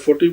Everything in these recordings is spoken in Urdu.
40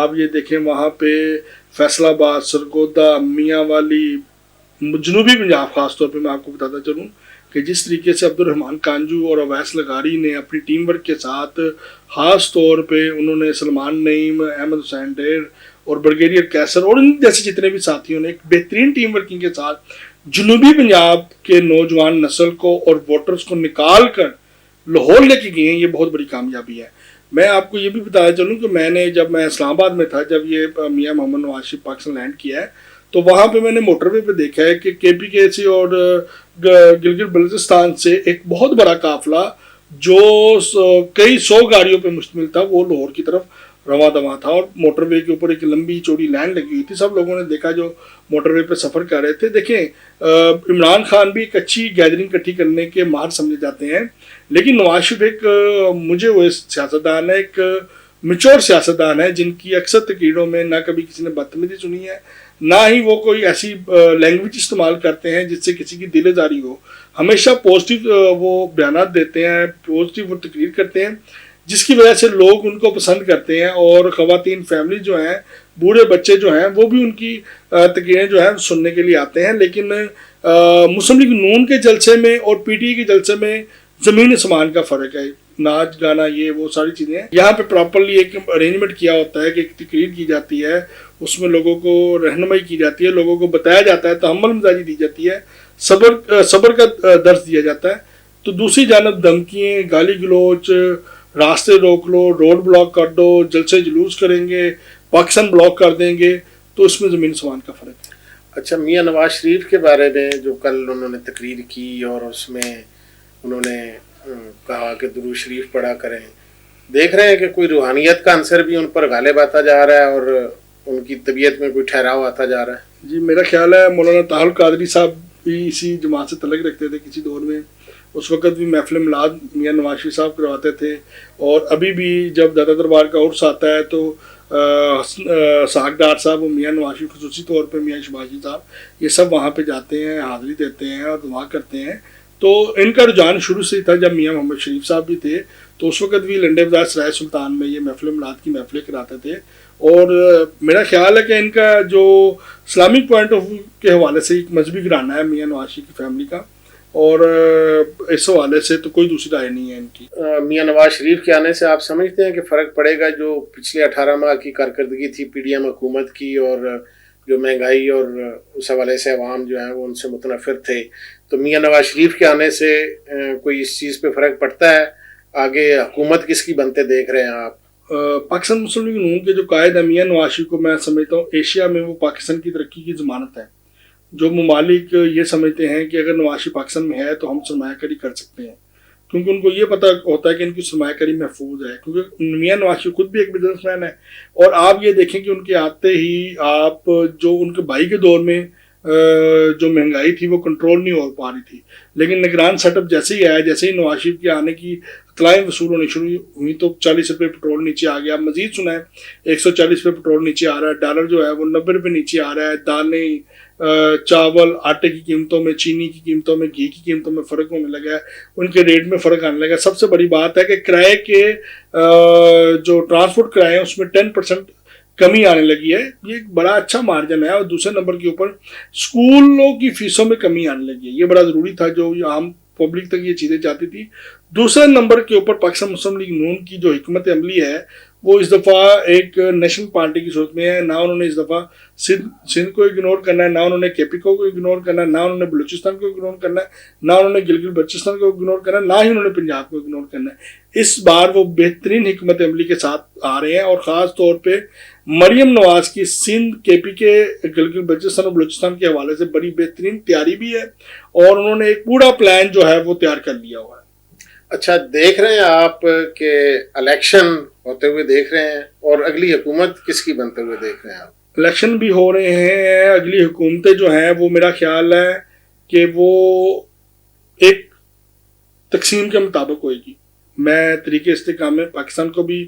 آپ یہ دیکھیں وہاں پہ فیصل آباد، سرگودا، میاں والی، جنوبی پنجاب خاص طور پہ میں آپ کو بتاتا چلوں کہ جس طریقے سے عبد الرحمان کانجو اور اویس لغاری نے اپنی ٹیم ورک کے ساتھ خاص طور پہ انہوں نے سلمان نعیم، احمد حسین ڈیر اور بریگیڈیئر کیسر اور ان جیسے جتنے بھی ساتھیوں نے ایک بہترین ٹیم ورکنگ کے ساتھ جنوبی پنجاب کے نوجوان نسل کو اور ووٹرز کو نکال کر لاہور لے کے گئے ہیں، یہ بہت بڑی کامیابی ہے۔ میں آپ کو یہ بھی بتایا چلوں کہ جب میں اسلام آباد میں تھا، جب یہ میاں محمد نواز شریف پاکستان لینڈ کیا ہے، تو وہاں پہ میں نے موٹر وے پہ دیکھا ہے کہ کے پی کے سی اور گلگت بلتستان سے ایک بہت بڑا قافلہ جو کئی 100 گاڑیوں پہ مشتمل تھا، وہ لاہور کی طرف رواں دواں تھا، اور موٹر وے کے اوپر ایک لمبی چوڑی لائن لگی ہوئی تھی۔ سب لوگوں نے دیکھا جو موٹر وے پہ سفر کر رہے تھے۔ دیکھیں عمران خان بھی ایک اچھی گیدرنگ اکٹھی کرنے کے ماہر سمجھے جاتے ہیں، لیکن نواز شریف ایک مجھے وہ سیاستدان ہے، ایک میچور سیاستدان ہے، جن کی اکثر تقریروں میں نہ کبھی کسی نے بدتمیزی سنی ہے، نہ ہی وہ کوئی ایسی لینگویج استعمال کرتے ہیں جس سے کسی کی دل آزاری ہو۔ ہمیشہ پازیٹیو وہ بیانات دیتے ہیں، پازیٹیو وہ تقریر کرتے ہیں، جس کی وجہ سے لوگ ان کو پسند کرتے ہیں، اور خواتین فیملی جو ہیں، بوڑھے بچے جو ہیں، وہ بھی ان کی تقریریں جو ہیں سننے کے لیے آتے ہیں۔ لیکن مسلم لیگ نون کے جلسے میں اور پی ٹی آئی کے جلسے میں زمین آسمان کا فرق ہے۔ ناچ گانا یہ وہ ساری چیزیں ہیں، یہاں پہ پراپرلی ایک ارینجمنٹ کیا ہوتا ہے کہ ایک تقریر کی جاتی ہے، اس میں لوگوں کو رہنمائی کی جاتی ہے، لوگوں کو بتایا جاتا ہے، تحمل مزاجی دی جاتی ہے، صبر کا درس دیا جاتا ہے۔ تو دوسری جانب دھمکیاں، گالی گلوچ، راستے روک لو، روڈ بلاک کر دو، جلسے جلوس کریں گے، پاکستان بلاک کر دیں گے، تو اس میں زمین آسمان کا فرق ہے۔ اچھا، میاں نواز شریف کے بارے میں جو کل انہوں نے تقریر کی اور اس میں انہوں نے کہا کہ درود شریف پڑھا کریں، دیکھ رہے ہیں کہ کوئی روحانیت کا عنصر بھی ان پر غالب آتا جا رہا ہے اور ان کی طبیعت میں کوئی ٹھہراؤ آتا جا رہا ہے؟ جی میرا خیال ہے مولانا طاہر القادری صاحب بھی اسی جماعت سے تعلق رکھتے تھے کسی دور میں، اس وقت بھی محفل میلاد میاں نواز شریف صاحب کرواتے تھے، اور ابھی بھی جب داتا دربار کا عرس آتا ہے تو ساگ ڈار صاحب و میاں نواز شریف، خصوصی طور پہ میاں شباشی صاحب، یہ سب وہاں پہ جاتے ہیں، حاضری دیتے ہیں اور دعا کرتے ہیں۔ تو ان کا رجحان شروع سے ہی تھا۔ جب میاں محمد شریف صاحب بھی تھے تو اس وقت بھی لنڈے بازار سرائے سلطان میں یہ محفل میلاد کی محفلیں کراتے تھے، اور میرا خیال ہے کہ ان کا جو اسلامک پوائنٹ آف ویو کے حوالے سے ایک مذہبی گھرانہ ہے میاں نواز شریف کی فیملی کا، اور اس حوالے سے تو کوئی دوسری رائے نہیں ہے ان کی۔ میاں نواز شریف کے آنے سے آپ سمجھتے ہیں کہ فرق پڑے گا؟ جو پچھلے 18 ماہ کی کارکردگی تھی پی ڈی ایم حکومت کی، اور جو مہنگائی اور اس حوالے سے عوام جو ہیں وہ ان سے متنفر تھے، تو میاں نواز شریف کے آنے سے کوئی اس چیز پہ فرق پڑتا ہے؟ آگے حکومت کس کی بنتے دیکھ رہے ہیں آپ؟ پاکستان مسلم لیگ نون کے جو قائد ہیں میاں نواز شریف کو میں سمجھتا ہوں ایشیا میں وہ پاکستان کی ترقی کی ضمانت ہے۔ جو ممالک یہ سمجھتے ہیں کہ اگر نواز شریف پاکستان میں ہے تو ہم سرمایہ کاری کر سکتے ہیں، کیونکہ ان کو یہ پتہ ہوتا ہے کہ ان کی سرمایہ کاری محفوظ ہے، کیونکہ میاں نواز شریف خود بھی ایک بزنس مین ہے۔ اور آپ یہ دیکھیں کہ ان کے آتے ہی آپ جو ان کے بھائی کے دور میں جو مہنگائی تھی وہ کنٹرول نہیں ہو پا رہی تھی، لیکن نگران سیٹ اپ جیسے ہی آیا، جیسے ہی نواز شریف کے آنے کی اطلاعیں وصول ہونی شروع ہوئی تو 40 روپے پٹرول نیچے آ گیا۔ مزید سنا ہے 140 روپے پٹرول نیچے آ رہا ہے، ڈالر جو ہے وہ 90 روپے نیچے آ رہا ہے، دالیں، چاول، آٹے کی قیمتوں میں، چینی کی قیمتوں میں، گھی کی قیمتوں میں فرق ہونے لگا ہے، ان کے ریٹ میں فرق آنے لگا ہے۔ سب سے بڑی بات ہے کہ کرائے کے جو ٹرانسپورٹ کرائے ہیں اس میں 10% کمی آنے لگی ہے، یہ ایک بڑا اچھا مارجن ہے۔ اور دوسرے نمبر کے اوپر اسکولوں کی فیسوں میں کمی آنے لگی ہے، یہ بڑا ضروری تھا، جو عام پبلک تک یہ چیزیں جاتی تھی۔ دوسرے نمبر کے اوپر پاکستان مسلم لیگ نون کی جو حکمت عملی ہے وہ اس دفعہ ایک نیشنل پارٹی کی صورت میں ہے۔ نہ انہوں نے اس دفعہ سندھ کو اگنور کرنا ہے، نہ انہوں نے کے پی کو اگنور کرنا ہے، نہ انہوں نے بلوچستان کو اگنور کرنا ہے، نہ انہوں نے گلگت بلتستان کو اگنور کرنا ہے، نہ ہی انہوں نے پنجاب کو اگنور کرنا ہے۔ اس بار وہ بہترین حکمت عملی کے ساتھ آ رہے ہیں، اور خاص طور پہ مریم نواز کی سندھ، کے پی کے، گلگت بلتستان اور بلوچستان کے حوالے سے بڑی بہترین تیاری بھی ہے، اور انہوں نے ایک پورا پلان جو ہے وہ تیار کر لیا ہوا ہے۔ اچھا، دیکھ رہے ہیں آپ کہ الیکشن ہوتے ہوئے دیکھ رہے ہیں، اور اگلی حکومت کس کی بنتے ہوئے دیکھ رہے ہیں آپ؟ الیکشن بھی ہو رہے ہیں، اگلی حکومتیں جو ہیں وہ میرا خیال ہے کہ وہ ایک تقسیم کے مطابق ہوئے گی۔ میں طریقے استحکام میں پاکستان کو بھی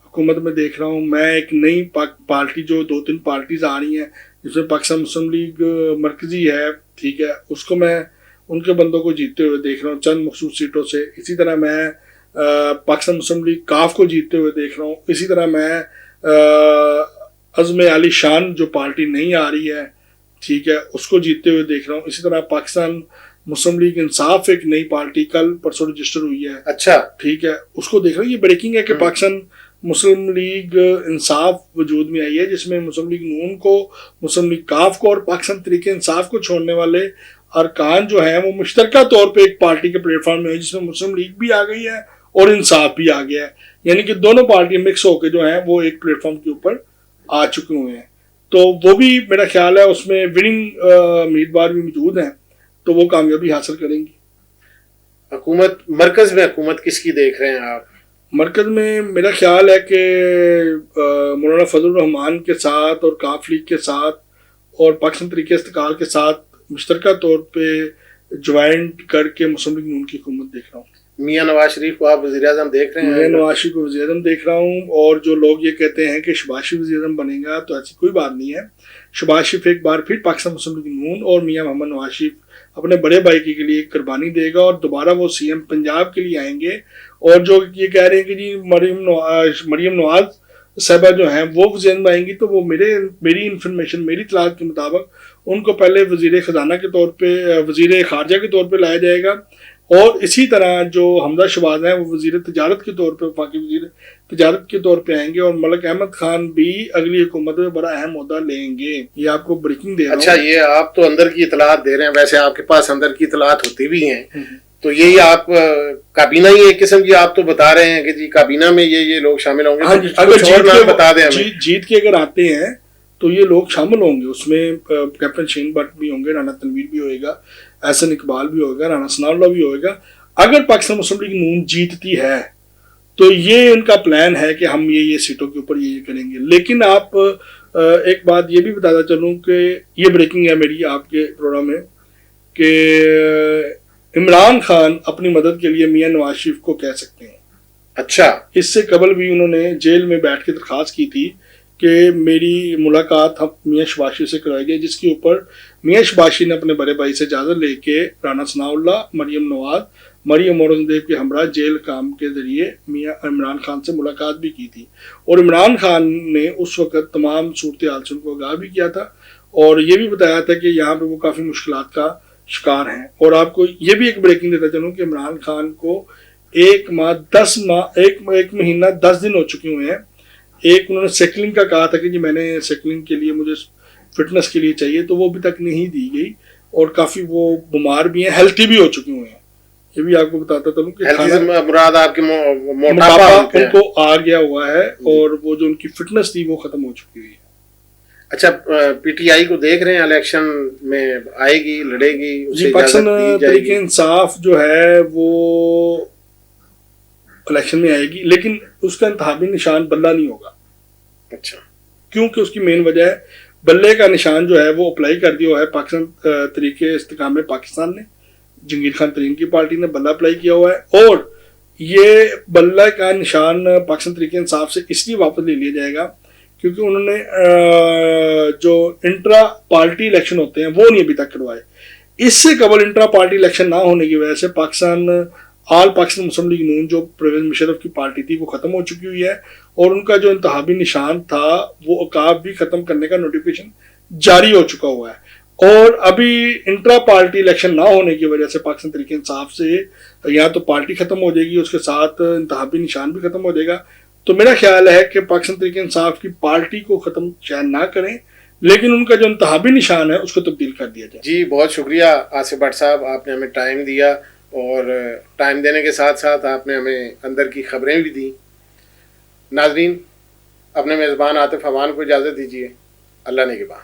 حکومت میں دیکھ رہا ہوں۔ میں ایک نئی پارٹی، جو 2-3 پارٹیز آ رہی ہیں جس میں پاکستان مسلم لیگ مرکزی ہے، ٹھیک ہے، اس کو میں ان کے بندوں کو جیتتے ہوئے دیکھ رہا ہوں چند مخصوص سیٹوں سے۔ اسی طرح میں پاکستان مسلم لیگ کاف کو جیتتے ہوئے دیکھ رہا ہوں۔ اسی طرح میں عزم علی شان جو پارٹی نہیں آ رہی ہے، ٹھیک ہے، اس کو جیتتے ہوئے دیکھ رہا ہوں. اسی طرح پاکستان مسلم لیگ انصاف ایک نئی پارٹی کل پرسوں رجسٹر ہوئی ہے. اچھا، ٹھیک ہے، اس کو دیکھ رہا ہوں. یہ بریکنگ ہے کہ پاکستان مسلم لیگ انصاف وجود میں آئی ہے، جس میں مسلم لیگ نون کو، مسلم لیگ کاف کو اور پاکستان تحریک انصاف کو چھوڑنے والے ارکان جو ہیں وہ مشترکہ طور پہ ایک پارٹی کے پلیٹ فارم میں ہے، جس میں مسلم لیگ بھی آ گئی ہے اور انصاف بھی آ گیا ہے. یعنی کہ دونوں پارٹیاں مکس ہو کے جو ہیں وہ ایک پلیٹ فارم کے اوپر آ چکے ہوئے ہیں. تو وہ بھی میرا خیال ہے اس میں وننگ امیدوار بھی موجود ہیں، تو وہ کامیابی حاصل کریں گی. حکومت مرکز میں حکومت کس کی دیکھ رہے ہیں آپ؟ مرکز میں میرا خیال ہے کہ مولانا فضل الرحمان کے ساتھ اور کاف لیگ کے ساتھ اور پاکستان تحریک استقلال کے ساتھ مشترکہ طور پہ جوائنٹ کر کے مسلم لیگ نون کی حکومت دیکھ رہا ہوں. میاں نواز شریف کو آپ وزیر اعظم دیکھ رہے ہیں؟ میں نواز شریف کو وزیر اعظم دیکھ رہا ہوں، اور جو لوگ یہ کہتے ہیں کہ شہباز شریف وزیر اعظم بنے گا، تو ایسی کوئی بات نہیں ہے. شہباز شریف ایک بار پھر پاکستان مسلم لیگ نون اور میاں محمد نواز شریف اپنے بڑے بھائی کے لیے ایک قربانی دے گا، اور دوبارہ وہ سی ایم پنجاب کے لیے آئیں گے. اور جو یہ کہہ رہے ہیں کہ جی مریم نواز صاحبہ جو ہیں وہ وزیر اعظم آئیں گی، تو وہ میری انفارمیشن، میری اطلاعات کے مطابق ان کو پہلے وزیر خزانہ کے طور پہ، وزیر خارجہ کے طور پہ لایا جائے گا. اور اسی طرح جو حمزہ شہباز ہیں وہ وزیر تجارت کے طور پہ، وفاقی وزیر تجارت کے طور پہ آئیں گے، اور ملک احمد خان بھی اگلی حکومت میں بڑا اہم عہدہ لیں گے. یہ آپ کو بریکنگ دے رہا ہوں. اچھا، یہ آپ تو اندر کی اطلاعات دے رہے ہیں، ویسے آپ کے پاس اندر کی اطلاعات ہوتی بھی ہیں، تو یہی آپ کابینہ ہی ایک قسم کی آپ تو بتا رہے ہیں کہ جی کابینہ میں یہ لوگ شامل ہوں گے. ہاں جی، اگر بتا دیں جیت کے اگر آتے ہیں تو یہ لوگ شامل ہوں گے. اس میں کیپٹن شہین بٹ بھی ہوں گے، رانا تنویر بھی ہوئے گا، احسن اقبال بھی ہوئے گا، رانا ثناء اللہ بھی ہوئے گا. اگر پاکستان مسلم لیگ نون جیتتی ہے تو یہ ان کا پلان ہے کہ ہم یہ سیٹوں کے اوپر یہ کریں گے. لیکن آپ ایک بات یہ بھی بتاتا چلوں کہ یہ بریکنگ ہے میری آپ کے پروگرام میں، کہ عمران خان اپنی مدد کے لیے میاں نواز شریف کو کہہ سکتے ہیں. اچھا، اس سے قبل بھی انہوں نے جیل میں بیٹھ کے درخواست کی تھی کہ میری ملاقات میاں شہباز شریف سے کرائی جائے، جس کے اوپر میاں شہباز شریف نے اپنے بڑے بھائی سے اجازت لے کے رانا ثناء اللہ، مریم نواز، مریم اورنگزیب کے ہمراہ جیل کام کے ذریعے میاں عمران خان سے ملاقات بھی کی تھی. اور عمران خان نے اس وقت تمام صورتحال سے ان کو آگاہ بھی کیا تھا، اور یہ بھی بتایا تھا کہ یہاں پہ وہ کافی مشکلات کا شکار ہیں. اور آپ کو یہ بھی ایک بریکنگ دیتا چلوں کہ عمران خان کو ایک مہینہ 10 دن ہو چکے ہوئے ہیں. انہوں نے سیکلنگ کا کہا تھا کہ جی میں نے سیکلنگ کے لیے مجھے فٹنس کے لیے چاہیے، تو وہ ابھی تک نہیں دی گئی، اور کافی وہ بیمار بھی ہیں، ہیلتھی بھی ہو چکے ہوئے ہیں. یہ بھی آپ کو بتاتا تھا کہ مراد آپ کے موٹاپا ان کو آ گیا ہوا ہے، اور وہ جو ان کی فٹنس تھی وہ ختم ہو چکی ہوئی ہے. اچھا، پی ٹی آئی کو دیکھ رہے ہیں الیکشن میں آئے گی، لڑے گی؟ جی، پاکستان تحریک انصاف جو ہے وہ الیکشن میں آئے گی، لیکن اس کا انتخابی نشان بلہ نہیں ہوگا. اچھا، کیونکہ اس کی مین وجہ ہے بلے کا نشان جو ہے وہ اپلائی کر دیا ہوا ہے پاکستان تحریک استحکام پاکستان نے، جنگیر خان ترین کی پارٹی نے بلہ اپلائی کیا ہوا ہے. اور یہ بلہ کا نشان پاکستان تحریک انصاف سے اس لیے واپس لے لیا جائے گا کیونکہ انہوں نے جو انٹرا پارٹی الیکشن ہوتے ہیں وہ نہیں ابھی تک کروائے. اس سے قبل انٹرا پارٹی الیکشن نہ ہونے کی وجہ سے آل پاکستان مسلم لیگ نون جو پرویز مشرف کی پارٹی تھی وہ ختم ہو چکی ہوئی ہے، اور ان کا جو انتخابی نشان تھا وہ عقاب بھی ختم کرنے کا نوٹیفیکیشن جاری ہو چکا ہوا ہے. اور ابھی انٹرا پارٹی الیکشن نہ ہونے کی وجہ سے پاکستان تحریک انصاف سے یا تو پارٹی ختم ہو جائے گی، اس کے ساتھ انتخابی نشان بھی ختم ہو جائے گا. تو میرا خیال ہے کہ پاکستان تحریک انصاف کی پارٹی کو ختم شاید نہ کریں، لیکن ان کا جو انتخابی نشان ہے اس کو تبدیل کر دیا جائے. جی، بہت شکریہ آصف بٹ صاحب، آپ نے ہمیں ٹائم دیا، اور ٹائم دینے کے ساتھ ساتھ آپ نے ہمیں اندر کی خبریں بھی دیں. ناظرین، اپنے میزبان عاطف امان کو اجازت دیجیے. اللہ نگہبان.